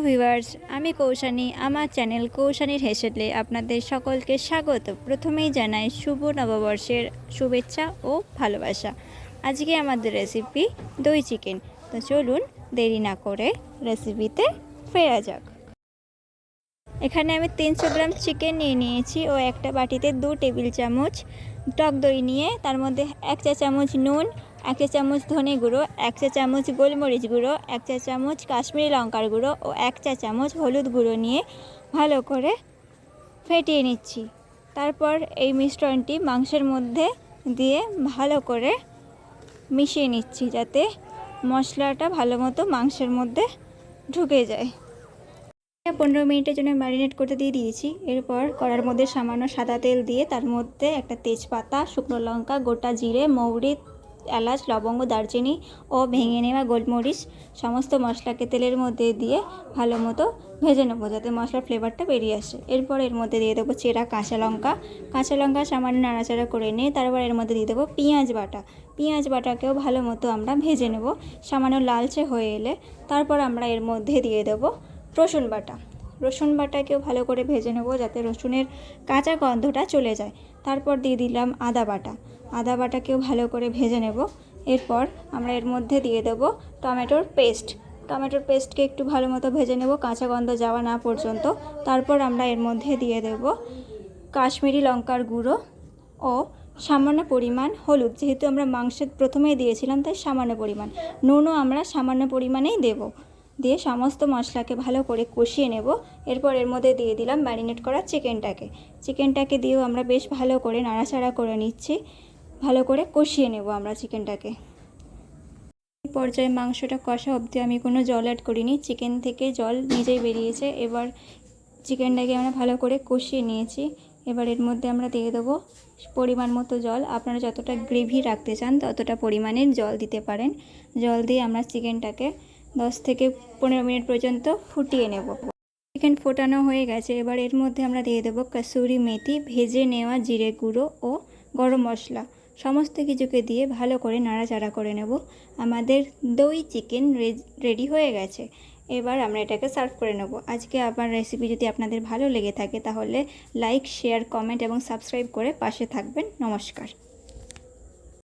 Viewers, আমি কৌশানী। আমার channel কৌশানীর হেসেলে আপনাদের সকলকে স্বাগত। প্রথমেই জানাই শুভ নববর্ষের শুভেচ্ছা ও ভালোবাসা। আজকে আমাদের রেসিপি দই চিকেন। তো চলুন দেরি না করে রেসিপিতে ফেরা যাক। এখানে আমি 300 গ্রাম চিকেন নিয়েছি ও একটা বাটিতে 2 টেবিল চামচ টক দই নিয়ে তার মধ্যে 1 চা চামচ নুন, 1 চা চামচ ধনে গুঁড়ো, 1 চা চামচ গোলমরিচ গুঁড়ো, 1 চা চামচ কাশ্মীরি লঙ্কার গুঁড়ো ও 1 চা চামচ হলুদ গুঁড়ো নিয়ে ভালো করে ফেটিয়ে নিচ্ছি। তারপর এই মিশ্রণটি মাংসের মধ্যে দিয়ে ভালো করে মিশিয়ে নিচ্ছি যাতে মশলাটা ভালো মতো মাংসের মধ্যে ঢুকে যায়। 15 মিনিটের জন্য ম্যারিনেট করতে দিয়ে দিয়েছি। এরপর কড়ার মধ্যে সামান্য সাদা তেল দিয়ে তার মধ্যে একটা তেজপাতা, শুকনো লঙ্কা, গোটা জিরে, মৌরি, এলাচ, লবঙ্গ, দারচিনি ও ভেঙে নেওয়া গোলমরিচ সমস্ত মশলাকে তেলের মধ্যে দিয়ে ভালো মতো ভেজে নেবো যাতে মশলার ফ্লেভারটা বেরিয়ে আসে। এরপর এর মধ্যে দিয়ে দেবো চেরা কাঁচা লঙ্কা সামান্য নাড়াচাড়া করে নিয়ে তারপর এর মধ্যে দিয়ে দেবো পেঁয়াজ বাটাকেও ভালো মতো আমরা ভেজে নেব। সামান্য লালচে হয়ে এলে তারপর আমরা এর মধ্যে দিয়ে দেবো রসুন বাটাকেও ভালো করে ভেজে নেব যাতে রসুনের কাঁচা গন্ধটা চলে যায়। তারপর দিয়ে দিলাম আদা বাটাকেও ভালো করে ভেজে নেব। এরপর আমরা এর মধ্যে দিয়ে দেব টমেটোর পেস্টকে একটু ভালো মতো ভেজে নেব কাঁচা গন্ধ যাওয়া না পর্যন্ত। তারপর আমরা এর মধ্যে দিয়ে দেব কাশ্মীরি লঙ্কার গুঁড়ো ও সামান্য পরিমাণ হলুদ। যেহেতু আমরা মাংসের প্রথমেই দিয়েছিলাম তাই সামান্য পরিমাণ নুনও আমরা সামান্য পরিমাণেই দেবো। দিয়ে সমস্ত মশলাকে ভালো করে কষিয়ে নেব। এরপর এর মধ্যে দিয়ে দিলাম ম্যারিনেট করা চিকেনটাকে দিয়েও আমরা বেশ ভালো করে নাড়াচাড়া করে নিচ্ছি। ভালো করে কষিয়ে নেব আমরা চিকেনটাকে। এই পর্যায়ে মাংসটা কষা অবধি আমি কোনো জল অ্যাড করিনি, চিকেন থেকে জল নিজেই বেরিয়েছে। এবার চিকেনটাকে আমরা ভালো করে কষিয়ে নিয়েছি। এবার এর মধ্যে আমরা দিয়ে দেবো পরিমাণ মতো জল। আপনারা যতটা গ্রেভি রাখতে চান ততটা পরিমাণের জল দিতে পারেন। জল দিয়ে আমরা চিকেনটাকে 10 থেকে 15 মিনিট পর্যন্ত ফুটিয়ে নেব। চিকেন ফোটানো হয়ে গেছে। এবার এর মধ্যে আমরা দিয়ে দেবো কসুরি মেথি, ভেজে নেওয়া জিরে গুঁড়ো ও গরম মশলা সমস্ত কিছুকে দিয়ে ভালো করে নাড়াচাড়া করে নেব। আমাদের দই চিকেন রেডি হয়ে গেছে। এবার আমরা এটাকে সার্ভ করে নেব। আজকে আমার রেসিপি যদি আপনাদের ভালো লেগে থাকে তাহলে লাইক, শেয়ার, কমেন্ট এবং সাবস্ক্রাইব করে পাশে থাকবেন। নমস্কার।